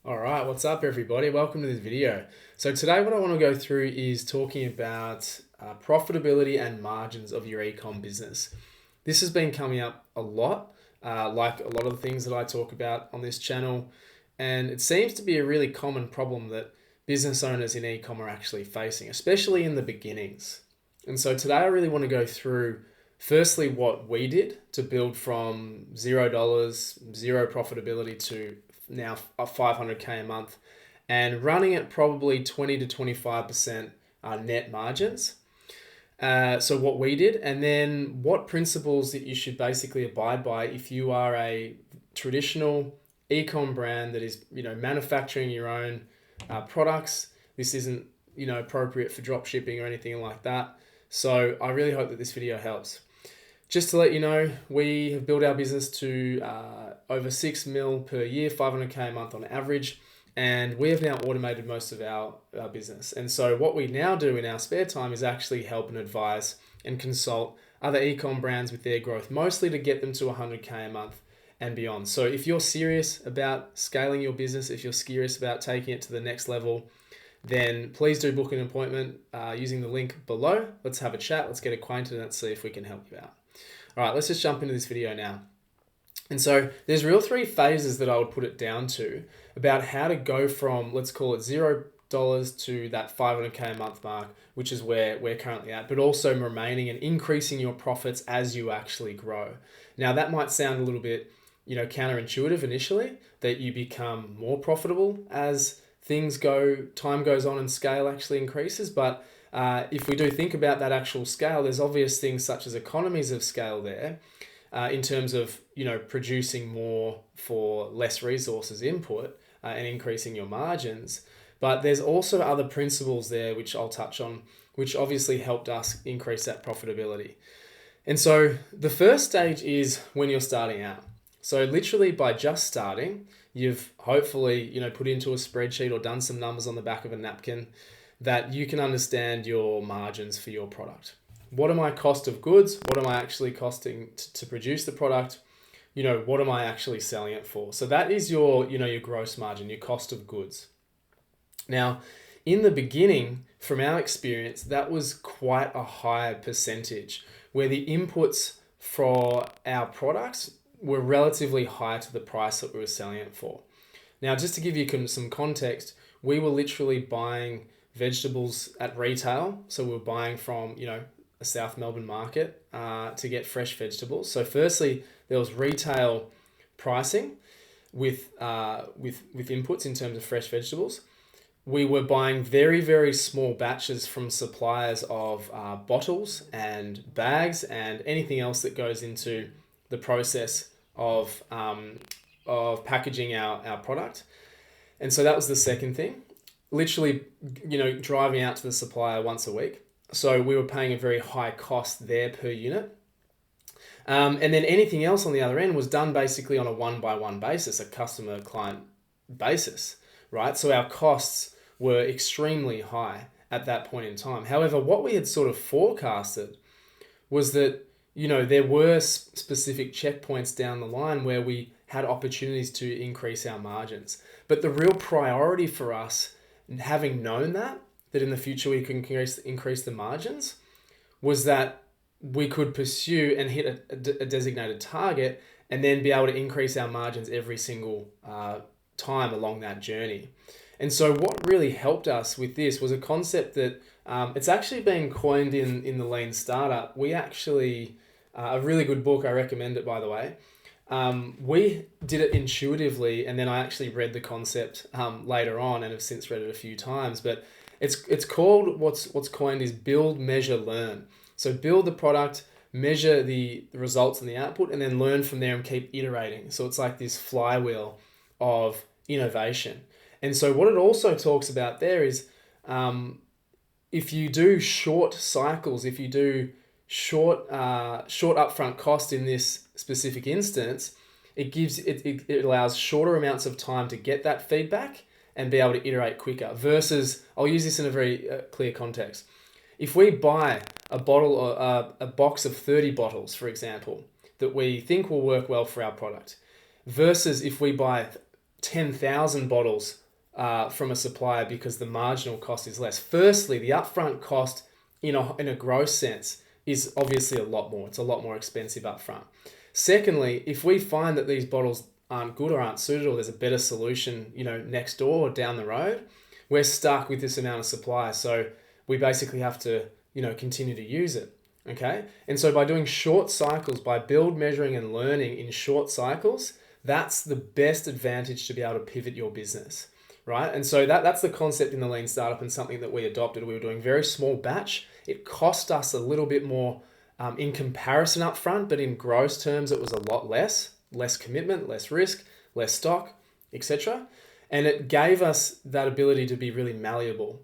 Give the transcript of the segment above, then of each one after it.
All right, what's up, everybody? Welcome to this video. So today what I want to go through is talking about profitability and margins of your ecom business. This has been coming up a lot, like a lot of the things that I talk about on this channel, and it seems to be a really common problem that business owners in ecom are actually facing, especially in the beginnings. And so today I really want to go through firstly what we did to build from $0, zero profitability to now 500K a month, and running at probably 20 to 25% net margins. So what we did, and then what principles that you should basically abide by if you are a traditional ecom brand that is manufacturing your own products. This isn't appropriate for drop shipping or anything like that. So I really hope that this video helps. Just to let you know, we have built our business to over 6 mil per year, 500K a month on average, and we have now automated most of our business. And so what we now do in our spare time is actually help and advise and consult other ecom brands with their growth, mostly to get them to 100K a month and beyond. So if you're serious about scaling your business, if you're serious about taking it to the next level, then please do book an appointment using the link below. Let's have a chat, let's get acquainted, and let's see if we can help you out. All right, let's just jump into this video now. And so there's real three phases that I would put it down to about how to go from, let's call it $0 to that 500K a month mark, which is where we're currently at, but also remaining and increasing your profits as you actually grow. Now that might sound a little bit, counterintuitive initially, that you become more profitable as things go, time goes on and scale actually increases, but if we do think about that actual scale, there's obvious things such as economies of scale there in terms of producing more for less resources input and increasing your margins. But there's also other principles there which I'll touch on, which obviously helped us increase that profitability. And so the first stage is when you're starting out. So literally by just starting, you've hopefully put into a spreadsheet or done some numbers on the back of a napkin that you can understand your margins for your product. What are my cost of goods? What am I actually costing to produce the product? What am I actually selling it for? So that is your gross margin, your cost of goods. Now, in the beginning, from our experience, that was quite a high percentage where the inputs for our products were relatively high to the price that we were selling it for. Now, just to give you some context, we were literally buying vegetables at retail. So we're buying from, a South Melbourne market to get fresh vegetables. So firstly, there was retail pricing with inputs in terms of fresh vegetables. We were buying very, very small batches from suppliers of bottles and bags and anything else that goes into the process of packaging our product. And so that was the second thing. Literally, driving out to the supplier once a week. So we were paying a very high cost there per unit. And then anything else on the other end was done basically on a one-by-one basis, a customer-client basis, right? So our costs were extremely high at that point in time. However, what we had sort of forecasted was that, there were specific checkpoints down the line where we had opportunities to increase our margins. But the real priority for us, having known that in the future we can increase the margins, was that we could pursue and hit a designated target and then be able to increase our margins every single time along that journey. And so what really helped us with this was a concept that it's actually been coined in the Lean Startup. We actually, a really good book, I recommend it by the way. We did it intuitively, and then I actually read the concept later on and have since read it a few times. But it's called, what's coined is build, measure, learn. So build the product, measure the results and the output, and then learn from there and keep iterating. So it's like this flywheel of innovation. And so what it also talks about there is if you do short cycles, if you do short upfront cost in this specific instance, it allows shorter amounts of time to get that feedback and be able to iterate quicker versus, I'll use this in a very clear context. If we buy a bottle or a box of 30 bottles, for example, that we think will work well for our product, versus if we buy 10,000 bottles from a supplier because the marginal cost is less. Firstly, the upfront cost in a gross sense is obviously a lot more. It's a lot more expensive upfront. Secondly, if we find that these bottles aren't good or aren't suited, or there's a better solution, next door or down the road, we're stuck with this amount of supply. So we basically have to, continue to use it. Okay. And so by doing short cycles, by build, measuring, and learning in short cycles, that's the best advantage to be able to pivot your business. Right. And so that's the concept in the lean startup, and something that we adopted. We were doing very small batch. It cost us a little bit more in comparison up front, but in gross terms, it was a lot less commitment, less risk, less stock, etc. And it gave us that ability to be really malleable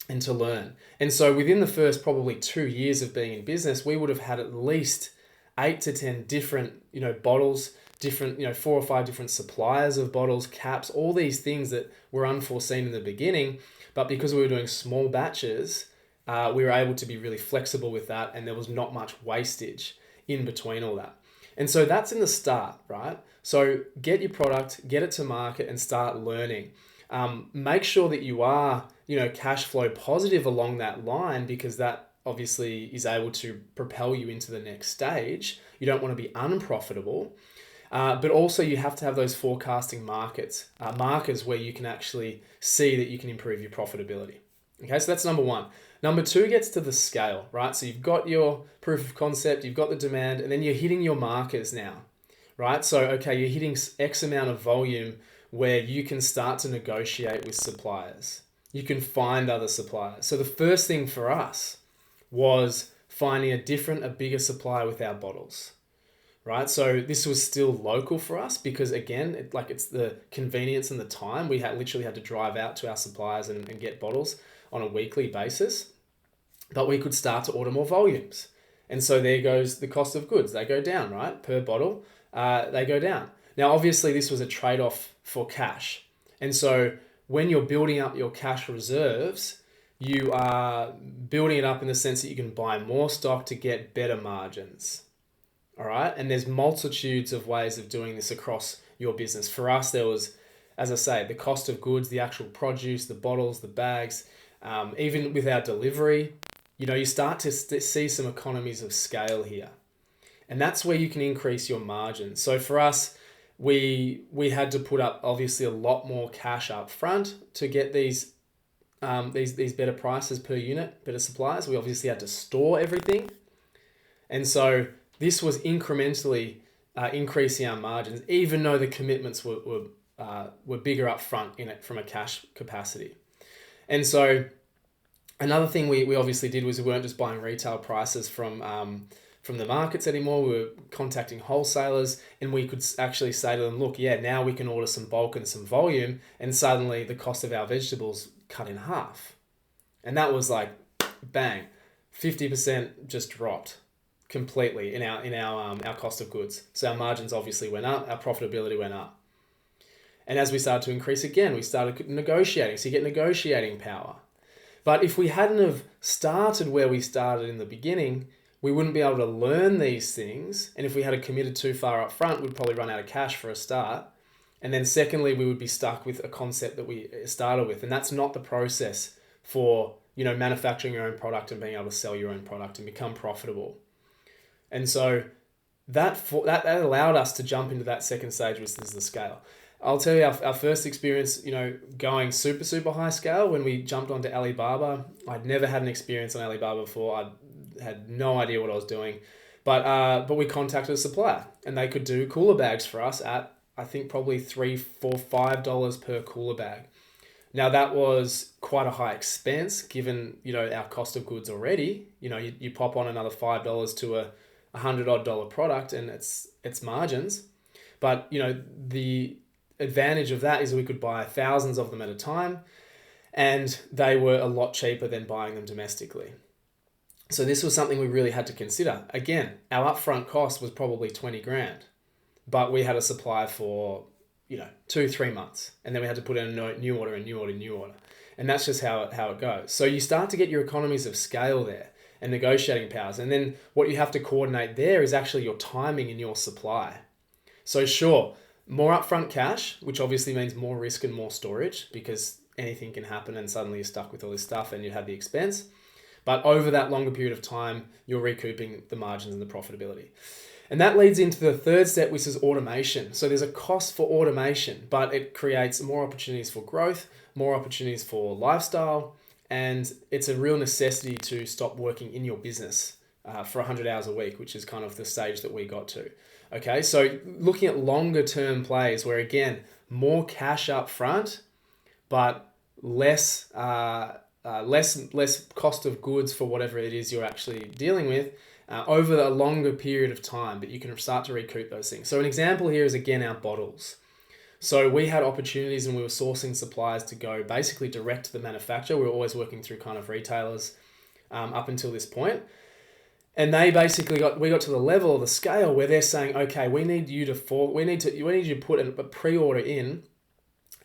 and to learn. And so within the first probably 2 years of being in business, we would have had at least 8 to 10 different, bottles, different, 4 or 5 different suppliers of bottles, caps, all these things that were unforeseen in the beginning. But because we were doing small batches, we were able to be really flexible with that, and there was not much wastage in between all that. And so that's in the start, right? So get your product, get it to market, and start learning. Make sure that you are, cash flow positive along that line, because that obviously is able to propel you into the next stage. You don't want to be unprofitable, but also you have to have those forecasting markers where you can actually see that you can improve your profitability. Okay, so that's number one. Number two gets to the scale, right? So you've got your proof of concept, you've got the demand, and then you're hitting your markers now, right? So, okay, you're hitting X amount of volume where you can start to negotiate with suppliers. You can find other suppliers. So the first thing for us was finding a bigger supplier with our bottles, right? So this was still local for us because, again, it's the convenience and the time. We literally had to drive out to our suppliers and get bottles on a weekly basis, but we could start to order more volumes. And so there goes the cost of goods. They go down, right? Per bottle, they go down. Now, obviously, this was a trade-off for cash. And so when you're building up your cash reserves, you are building it up in the sense that you can buy more stock to get better margins. All right. And there's multitudes of ways of doing this across your business. For us, there was, as I say, the cost of goods, the actual produce, the bottles, the bags, even with our delivery, you start to see some economies of scale here. And that's where you can increase your margins. So for us, we had to put up obviously a lot more cash up front to get these better prices per unit, better supplies. We obviously had to store everything. And so this was incrementally increasing our margins, even though the commitments were bigger up front in it from a cash capacity. And so another thing we obviously did was we weren't just buying retail prices from the markets anymore. We were contacting wholesalers, and we could actually say to them, look, now we can order some bulk and some volume, and suddenly the cost of our vegetables cut in half. And that was like, bang, 50% just dropped completely in our cost of goods. So our margins obviously went up, our profitability went up. And as we started to increase again, we started negotiating. So you get negotiating power. But if we hadn't have started where we started in the beginning, we wouldn't be able to learn these things. And if we had committed too far up front, we'd probably run out of cash for a start. And then secondly, we would be stuck with a concept that we started with. And that's not the process for, manufacturing your own product and being able to sell your own product and become profitable. And so that allowed us to jump into that second stage, which is the scale. I'll tell you our first experience, going super, super high scale when we jumped onto Alibaba. I'd never had an experience on Alibaba before. I had no idea what I was doing, but we contacted a supplier, and they could do cooler bags for us at, I think, probably $3, $4, $5 per cooler bag. Now that was quite a high expense given, our cost of goods already. You pop on another $5 to a $100 product and it's margins. But, the advantage of that is we could buy thousands of them at a time, and they were a lot cheaper than buying them domestically. So this was something we really had to consider. Again, our upfront cost was probably 20 grand, but we had a supply for, 2-3 months. And then we had to put in a new order. And that's just how it goes. So you start to get your economies of scale there and negotiating powers. And then what you have to coordinate there is actually your timing and your supply. So sure, more upfront cash, which obviously means more risk and more storage because anything can happen and suddenly you're stuck with all this stuff and you have the expense. But over that longer period of time, you're recouping the margins and the profitability. And that leads into the third step, which is automation. So there's a cost for automation, but it creates more opportunities for growth, more opportunities for lifestyle, and it's a real necessity to stop working in your business for 100 hours a week, which is kind of the stage that we got to. Okay, so looking at longer term plays where, again, more cash up front, but less cost of goods for whatever it is you're actually dealing with over a longer period of time, but you can start to recoup those things. So an example here is, again, our bottles. So we had opportunities and we were sourcing suppliers to go basically direct to the manufacturer. We were always working through kind of retailers up until this point. And they basically we got to the level of the scale where they're saying, okay, we need you to put a pre-order in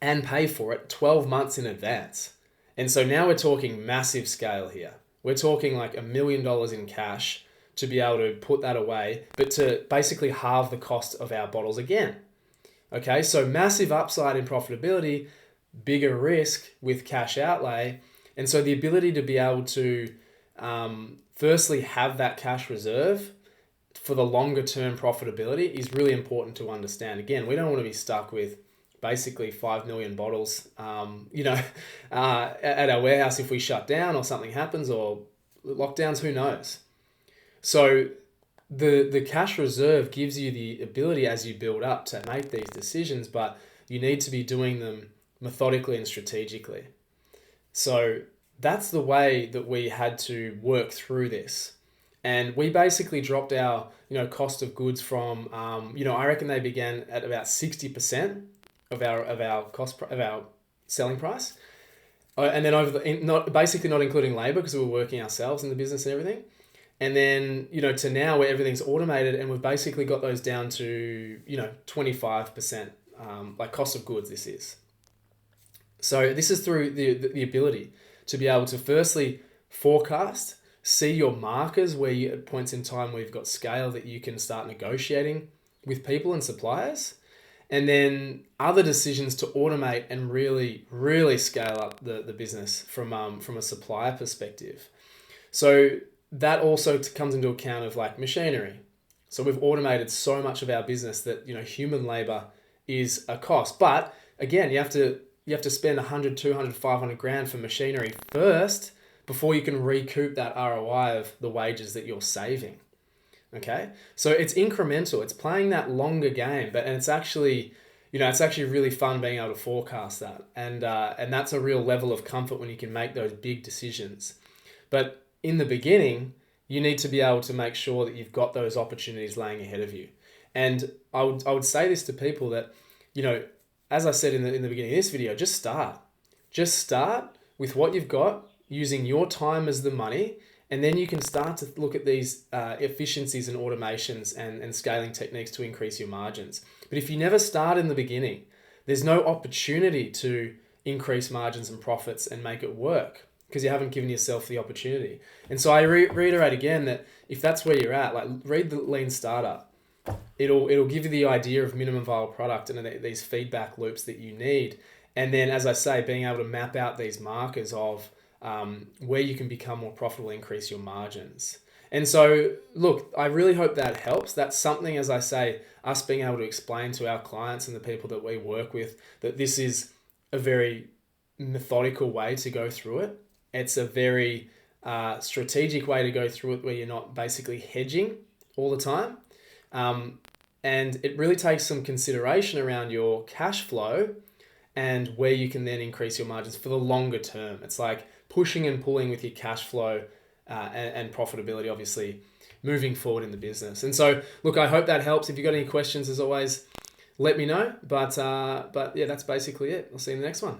and pay for it 12 months in advance. And so now we're talking massive scale here. We're talking like $1 million in cash to be able to put that away, but to basically halve the cost of our bottles again. Okay, so massive upside in profitability, bigger risk with cash outlay. And so the ability to be able to firstly have that cash reserve for the longer term profitability is really important to understand. Again, we don't want to be stuck with basically 5 million bottles, at our warehouse if we shut down or something happens or lockdowns, who knows? So the cash reserve gives you the ability as you build up to make these decisions, but you need to be doing them methodically and strategically. So that's the way that we had to work through this. And we basically dropped our, cost of goods from, I reckon they began at about 60% of our cost of our selling price, and then not including labor because we were working ourselves in the business and everything, and then to now where everything's automated and we've basically got those down to 25% like cost of goods. This is through the ability to be able to firstly forecast, see your markers where you, at points in time where you've got scale that you can start negotiating with people and suppliers. And then other decisions to automate and really, really scale up the business from a supplier perspective. So that also comes into account of like machinery. So we've automated so much of our business that human labor is a cost. But again, you have to spend 100, 200, 500 grand for machinery first before you can recoup that ROI of the wages that you're saving. Okay, so it's incremental. It's playing that longer game, and it's actually really fun being able to forecast that, and that's a real level of comfort when you can make those big decisions. But in the beginning, you need to be able to make sure that you've got those opportunities laying ahead of you. And I would say this to people that, as I said in the beginning of this video, just start with what you've got, using your time as the money. And then you can start to look at these efficiencies and automations and scaling techniques to increase your margins. But if you never start in the beginning, there's no opportunity to increase margins and profits and make it work because you haven't given yourself the opportunity. And so I reiterate again that if that's where you're at, like read the Lean Startup. It'll give you the idea of minimum viable product and these feedback loops that you need. And then, as I say, being able to map out these markers of where you can become more profitable, increase your margins. And so, look, I really hope that helps. That's something, as I say, us being able to explain to our clients and the people that we work with, that this is a very methodical way to go through it. It's a very strategic way to go through it where you're not basically hedging all the time. And it really takes some consideration around your cash flow and where you can then increase your margins for the longer term. It's like pushing and pulling with your cash flow and profitability, obviously, moving forward in the business. And so, look, I hope that helps. If you've got any questions, as always, let me know. But yeah, that's basically it. I'll see you in the next one.